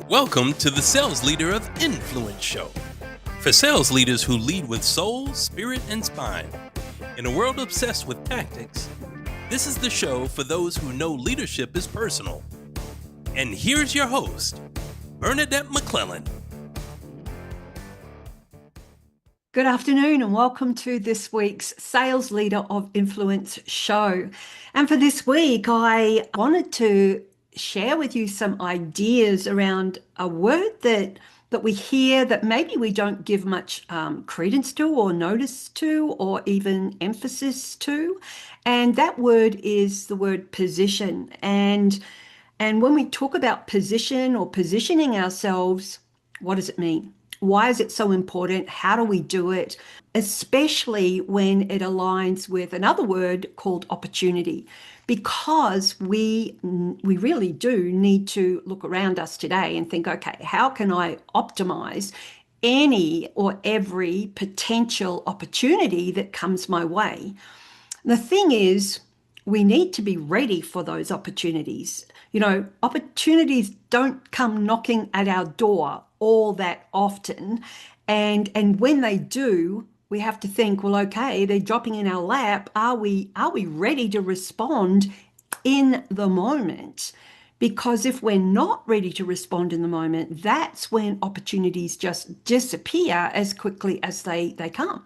Welcome to the Sales Leader of Influence show. For sales leaders who lead with soul, spirit, and spine. In a world obsessed with tactics, this is the show for those who know leadership is personal. And here's your host, Bernadette McClelland. Good afternoon and welcome to this week's Sales Leader of Influence show. And for this week, I wanted to share with you some ideas around a word that we hear that maybe we don't give much credence to or notice to or even emphasis to. And that word is the word position. And when we talk about position or positioning ourselves, what does it mean? Why is it so important? How do we do it? Especially when it aligns with another word called opportunity, because we really do need to look around us today and think, okay, how can I optimize any or every potential opportunity that comes my way? The thing is, we need to be ready for those opportunities. You know, opportunities don't come knocking at our door all that often. And when they do, we have to think, well, okay, they're dropping in our lap. Are we ready to respond in the moment? Because if we're not ready to respond in the moment, that's when opportunities just disappear as quickly as they come.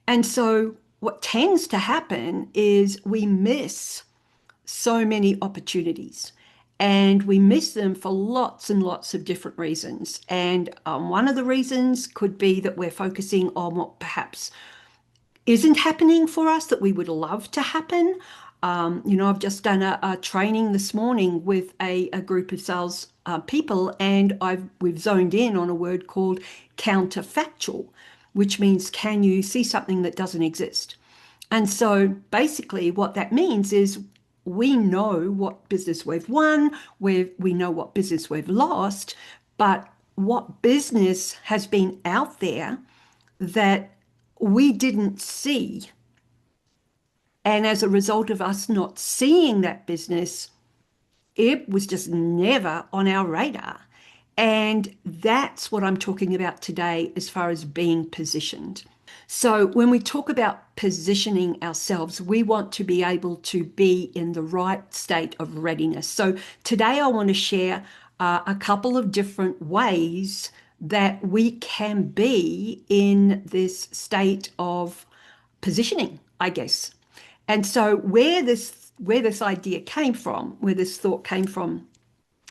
And so what tends to happen is we miss so many opportunities, and we miss them for lots and lots of different reasons. And one of the reasons could be that we're focusing on what perhaps isn't happening for us that we would love to happen. I've just done a training this morning with a group of sales people, and we've zoned in on a word called counterfactual, which means, can you see something that doesn't exist? And so basically what that means is we know what business we've won, we know what business we've lost, but what business has been out there that we didn't see. And as a result of us not seeing that business, it was just never on our radar. And that's what I'm talking about today as far as being positioned. So when we talk about positioning ourselves, we want to be able to be in the right state of readiness. So today I want to share a couple of different ways that we can be in this state of positioning, I guess. And so where this idea came from, where this thought came from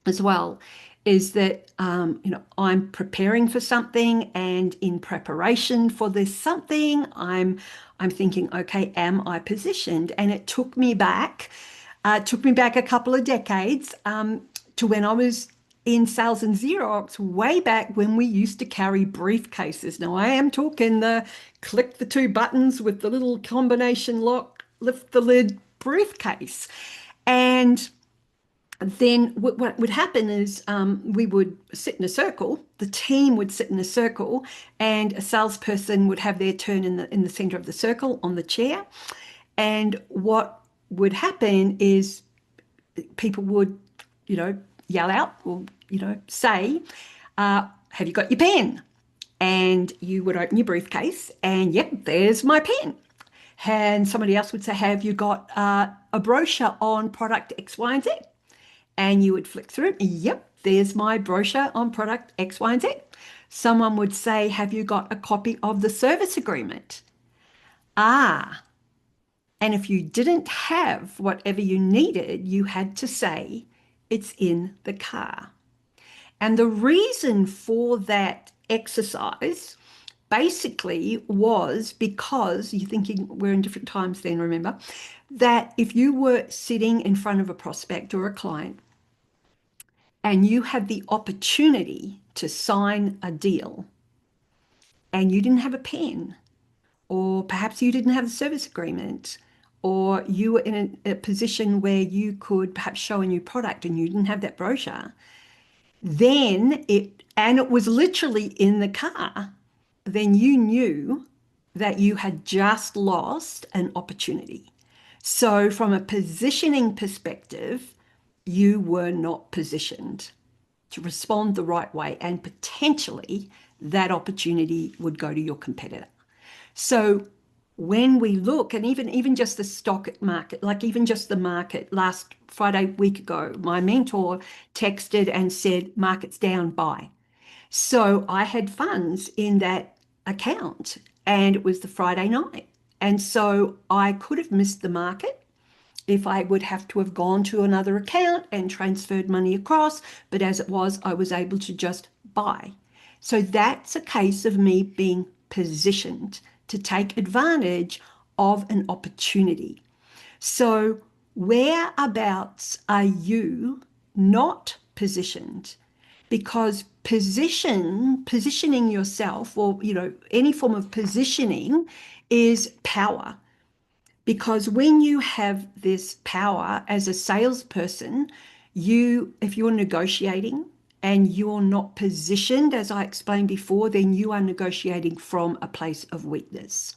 as well, is that I'm preparing for something, and in preparation for this something, I'm thinking, okay, am I positioned? And it took me back a couple of decades to when I was in sales and Xerox, way back when we used to carry briefcases. Now I am talking the click the two buttons with the little combination lock, lift the lid briefcase. And then what would happen is we would sit in a circle, the team would sit in a circle, and a salesperson would have their turn in the center of the circle on the chair. And what would happen is people would, yell out or, say, have you got your pen? And you would open your briefcase and, yep, there's my pen. And somebody else would say, have you got a brochure on product X, Y, and Z? And you would flick through it. Yep, there's my brochure on product X, Y, and Z. Someone would say, have you got a copy of the service agreement? And if you didn't have whatever you needed, you had to say, it's in the car. And the reason for that exercise basically was because, you're thinking we're in different times then, remember, that if you were sitting in front of a prospect or a client and you had the opportunity to sign a deal and you didn't have a pen, or perhaps you didn't have the service agreement, or you were in a position where you could perhaps show a new product and you didn't have that brochure, then it was literally in the car, then you knew that you had just lost an opportunity. So from a positioning perspective, you were not positioned. to respond the right way, and potentially that opportunity would go to your competitor. So when we look, and even just the stock market, like even just the market, last Friday, week ago, my mentor texted and said, market's down, buy. So I had funds in that account, and it was the Friday night. And so I could have missed the market if I would have to have gone to another account and transferred money across. But as it was, I was able to just buy. So that's a case of me being positioned to take advantage of an opportunity. So whereabouts are you not positioned? Because positioning yourself, or any form of positioning, is power. Because when you have this power as a salesperson, if you're negotiating and you're not positioned, as I explained before, then you are negotiating from a place of weakness.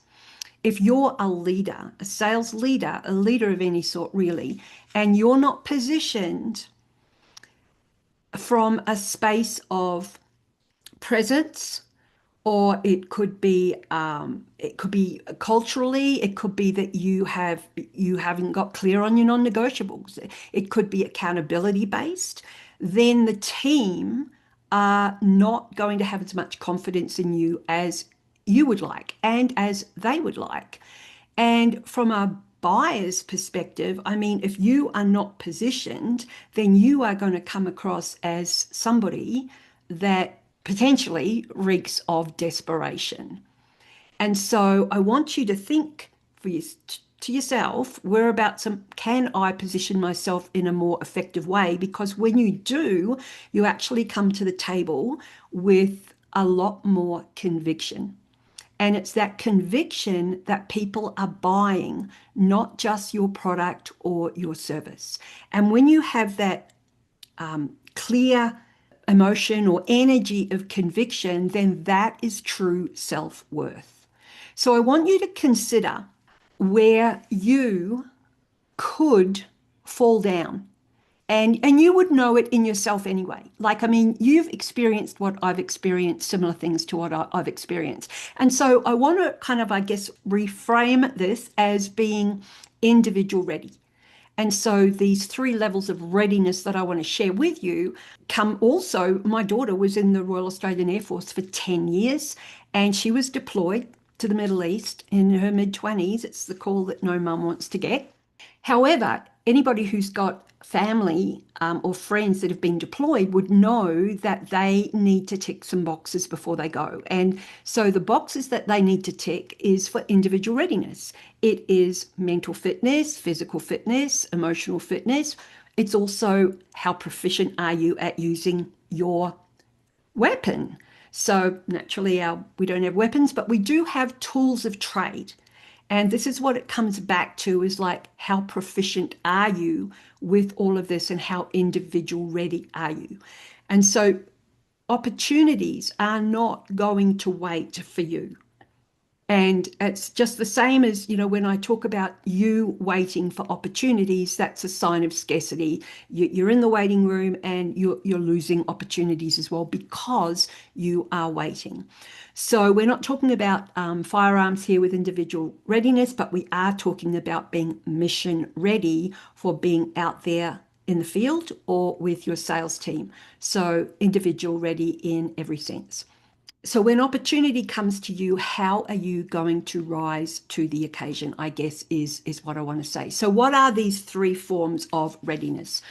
If you're a leader, a sales leader, a leader of any sort really, and you're not positioned from a space of presence, or it could be culturally, it could be that you haven't got clear on your non-negotiables, it could be accountability based, then the team are not going to have as much confidence in you as you would like and as they would like. And from a buyer's perspective, I mean, if you are not positioned, then you are going to come across as somebody that potentially reeks of desperation. And so I want you to think to yourself, whereabouts can I position myself in a more effective way? Because when you do, you actually come to the table with a lot more conviction. And it's that conviction that people are buying, not just your product or your service. And when you have that clear emotion or energy of conviction, then that is true self-worth. So I want you to consider where you could fall down. And you would know it in yourself anyway. Like, I mean, you've experienced what I've experienced, similar things to what I've experienced. And so I want to kind of, I guess, reframe this as being individual ready. And so these three levels of readiness that I want to share with you come also, my daughter was in the Royal Australian Air Force for 10 years, and she was deployed to the Middle East in her mid-20s. It's the call that no mum wants to get. However, anybody who's got family or friends that have been deployed would know that they need to tick some boxes before they go. And so the boxes that they need to tick is for individual readiness. It is mental fitness, physical fitness, emotional fitness. It's also how proficient are you at using your weapon. So naturally we don't have weapons, but we do have tools of trade. And this is what it comes back to, is like, how proficient are you with all of this, and how individual ready are you? And so opportunities are not going to wait for you. And it's just the same as, when I talk about you waiting for opportunities, that's a sign of scarcity. You're in the waiting room and you're losing opportunities as well because you are waiting. So we're not talking about firearms here with individual readiness, but we are talking about being mission ready for being out there in the field or with your sales team. So individual ready in every sense. So when opportunity comes to you, how are you going to rise to the occasion, I guess is what I want to say. So what are these three forms of readiness?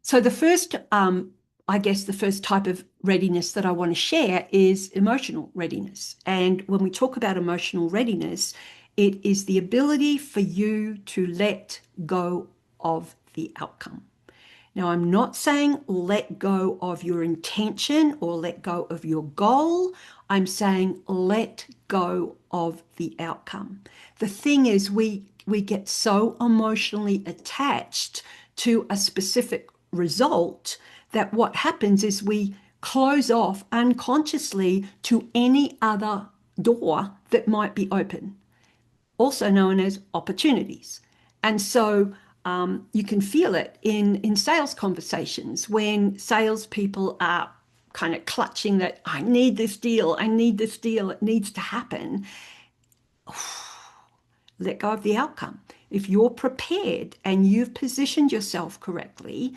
So the first, I guess the first type of readiness that I want to share is emotional readiness. And when we talk about emotional readiness, it is the ability for you to let go of the outcome. Now, I'm not saying let go of your intention or let go of your goal. I'm saying let go of the outcome. The thing is, we get so emotionally attached to a specific result that what happens is we close off unconsciously to any other door that might be open, also known as opportunities. And so You can feel it in sales conversations when salespeople are kind of clutching that I need this deal, it needs to happen. Let go of the outcome. If you're prepared and you've positioned yourself correctly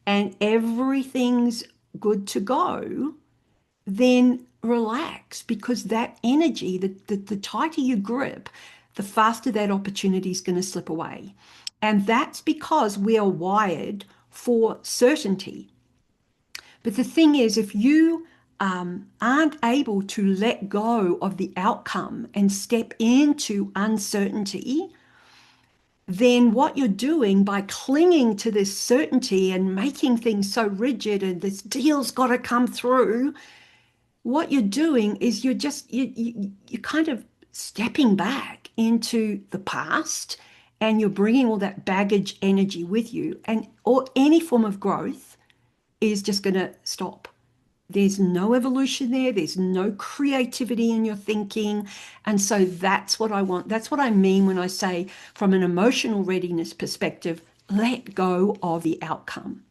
and everything's good to go, then relax, because that energy, the tighter you grip, the faster that opportunity is going to slip away. And that's because we are wired for certainty. But the thing is, if you aren't able to let go of the outcome and step into uncertainty, then what you're doing by clinging to this certainty and making things so rigid and this deal's got to come through, what you're doing is you're kind of stepping back into the past, and you're bringing all that baggage energy with you, and or any form of growth is just going to stop. There's no evolution there. There's no creativity in your thinking. And so that's what I want. That's what I mean when I say, from an emotional readiness perspective, let go of the outcome.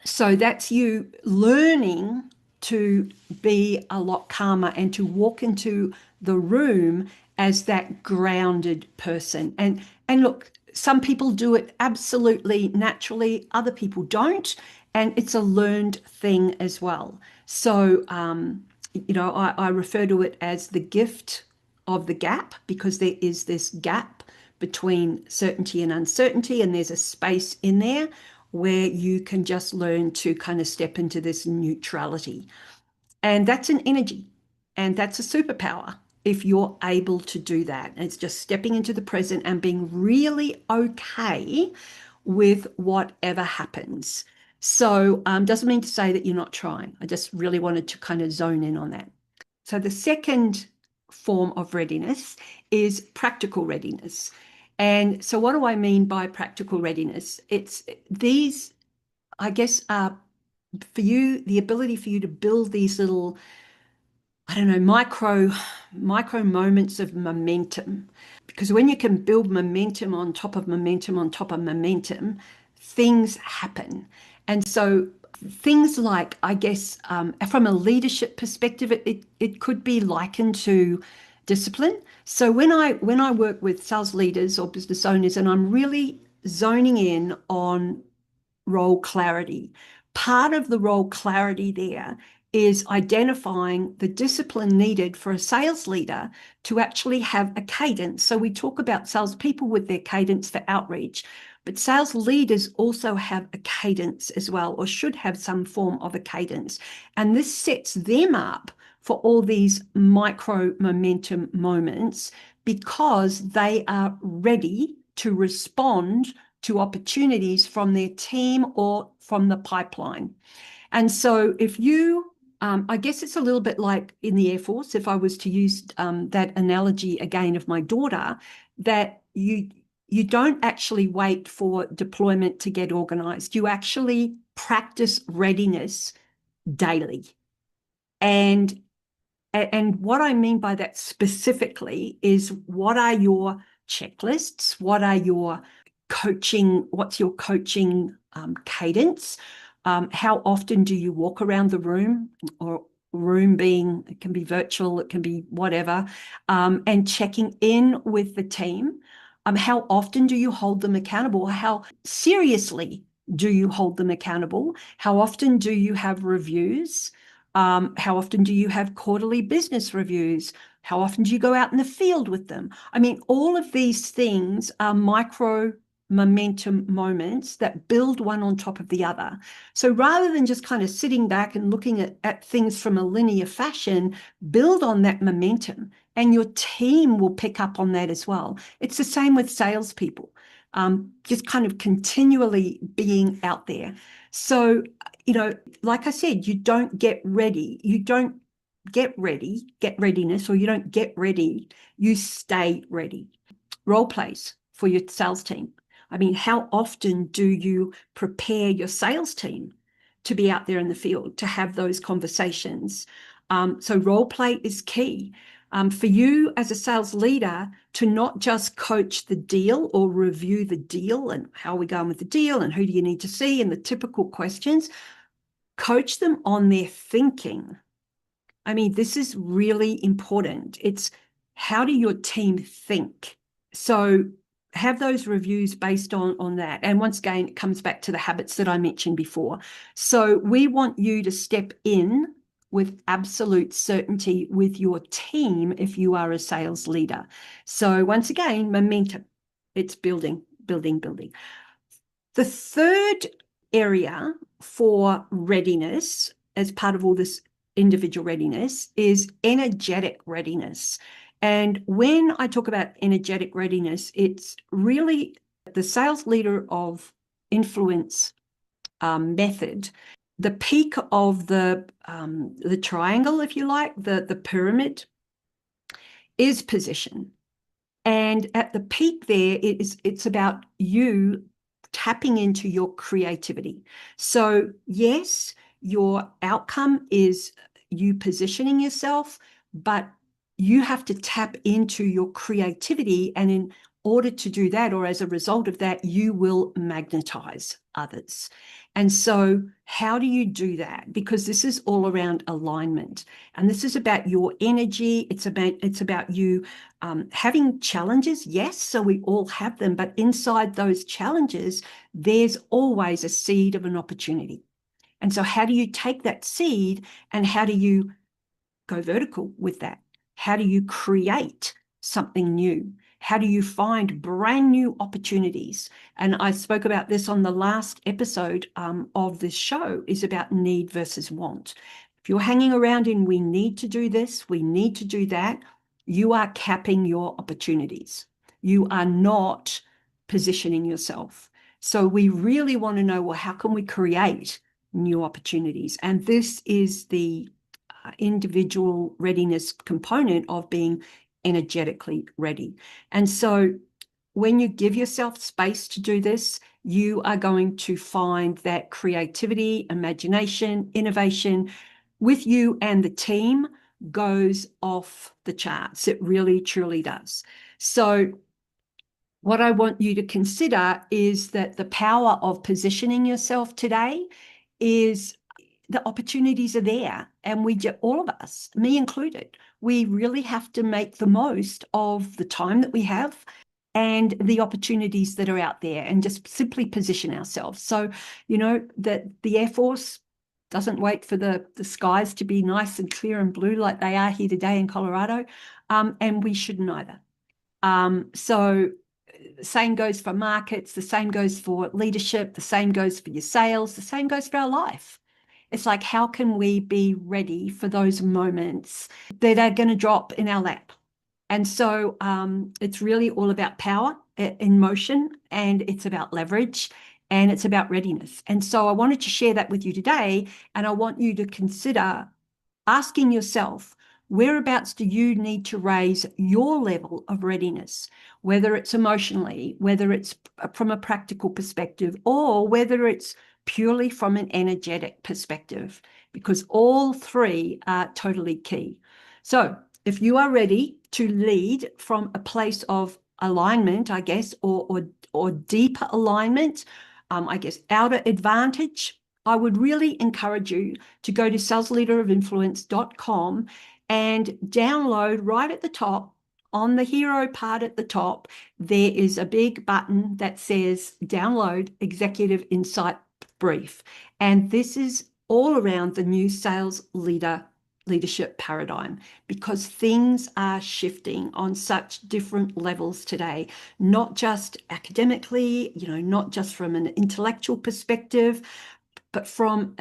So that's you learning to be a lot calmer and to walk into the room as that grounded person. And look, some people do it absolutely naturally, other people don't, and it's a learned thing as well. So, I refer to it as the gift of the gap, because there is this gap between certainty and uncertainty, and there's a space in there where you can just learn to kind of step into this neutrality. And that's an energy, and that's a superpower if you're able to do that. And it's just stepping into the present and being really okay with whatever happens. So doesn't mean to say that you're not trying. I just really wanted to kind of zone in on that. So the second form of readiness is practical readiness. And so what do I mean by practical readiness? It's these, I guess, for you, the ability for you to build these little, I don't know, micro moments of momentum. Because when you can build momentum on top of momentum on top of momentum, things happen. And so things like, I guess, from a leadership perspective, it could be likened to discipline. So when I work with sales leaders or business owners, and I'm really zoning in on role clarity, part of the role clarity there is identifying the discipline needed for a sales leader to actually have a cadence. So we talk about salespeople with their cadence for outreach, but sales leaders also have a cadence as well, or should have some form of a cadence. And this sets them up for all these micro momentum moments, because they are ready to respond to opportunities from their team or from the pipeline. And so if you, I guess it's a little bit like in the Air Force, if I was to use that analogy again of my daughter, that you don't actually wait for deployment to get organized. You actually practice readiness daily. And what I mean by that specifically is, what are your checklists? What are your what's your coaching cadence? How often do you walk around the room, or room being, it can be virtual, it can be whatever, and checking in with the team? How often do you hold them accountable? How seriously do you hold them accountable? How often do you have reviews? How often do you have quarterly business reviews? How often do you go out in the field with them? I mean, all of these things are micro momentum moments that build one on top of the other. So rather than just kind of sitting back and looking at things from a linear fashion, build on that momentum, and your team will pick up on that as well. It's the same with salespeople, just kind of continually being out there. So, like I said, you don't get ready. You don't get readiness, or you don't get ready. You stay ready. Role plays for your sales team. I mean, how often do you prepare your sales team to be out there in the field, to have those conversations? So role play is key. for you as a sales leader to not just coach the deal or review the deal and how are we going with the deal and who do you need to see and the typical questions, coach them on their thinking. I mean, this is really important. It's how do your team think? So have those reviews based on that. And once again, it comes back to the habits that I mentioned before. So we want you to step in with absolute certainty with your team if you are a sales leader. So once again, momentum, it's building, building, building. The third area for readiness as part of all this individual readiness is energetic readiness. And when I talk about energetic readiness, it's really the sales leader of influence method. The peak of the triangle, if you like, the pyramid, is position. And at the peak there, it's about you tapping into your creativity. So yes, your outcome is you positioning yourself, but you have to tap into your creativity. And in order to do that, or as a result of that, you will magnetize others. And so how do you do that? Because this is all around alignment. And this is about your energy. It's about you having challenges, yes, so we all have them, but inside those challenges, there's always a seed of an opportunity. And so how do you take that seed and how do you go vertical with that? How do you create something new? How do you find brand new opportunities? And I spoke about this on the last episode of this show, is about need versus want. If you're hanging around in we need to do this, we need to do that, you are capping your opportunities. You are not positioning yourself. So we really want to know, well, how can we create new opportunities? And this is the individual readiness component of being energetically ready. And so when you give yourself space to do this, you are going to find that creativity, imagination, innovation with you and the team goes off the charts. It really, truly does. So what I want you to consider is that the power of positioning yourself today is the opportunities are there. And all of us, me included, we really have to make the most of the time that we have and the opportunities that are out there and just simply position ourselves. So, that the Air Force doesn't wait for the skies to be nice and clear and blue like they are here today in Colorado, and we shouldn't either. So the same goes for markets, the same goes for leadership, the same goes for your sales, the same goes for our life. It's like, how can we be ready for those moments that are going to drop in our lap? And so it's really all about power in motion, and it's about leverage, and it's about readiness. And so I wanted to share that with you today, and I want you to consider asking yourself, whereabouts do you need to raise your level of readiness, whether it's emotionally, whether it's from a practical perspective, or whether it's purely from an energetic perspective, because all three are totally key. So if you are ready to lead from a place of alignment, I guess, or deeper alignment, I guess, outer advantage, I would really encourage you to go to salesleaderofinfluence.com and download right at the top, on the hero part at the top, there is a big button that says download Executive Insight Brief. And this is all around the new sales leadership paradigm, because things are shifting on such different levels today, not just academically, not just from an intellectual perspective, but from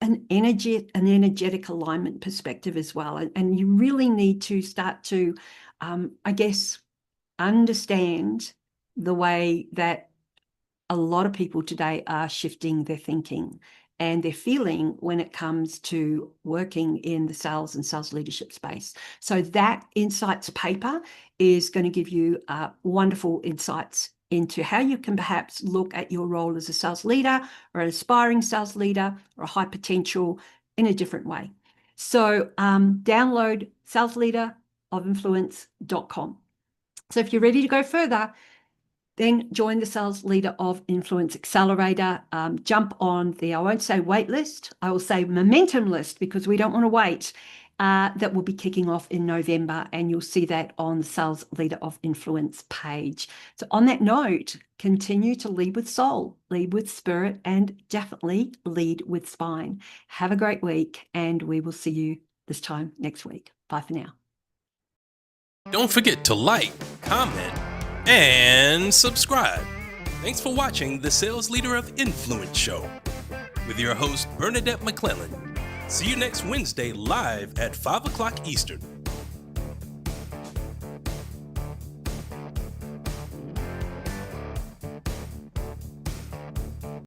an energetic alignment perspective as well. And you really need to start to, I guess, understand the way that a lot of people today are shifting their thinking and their feeling when it comes to working in the sales and sales leadership space. So that insights paper is going to give you wonderful insights into how you can perhaps look at your role as a sales leader or an aspiring sales leader or a high potential in a different way. So download Sales Leader influence.com. So if you're ready to go further, then join the Sales Leader of Influence Accelerator. Jump on the, I won't say wait list, I will say momentum list, because we don't want to wait. That will be kicking off in November, and you'll see that on the Sales Leader of Influence page. So on that note, continue to lead with soul, lead with spirit, and definitely lead with spine. Have a great week, and we will see you this time next week. Bye for now. Don't forget to like, comment, and subscribe. Thanks for watching the Sales Leader of Influence show with your host, Bernadette McClelland. See you next Wednesday live at 5 o'clock Eastern.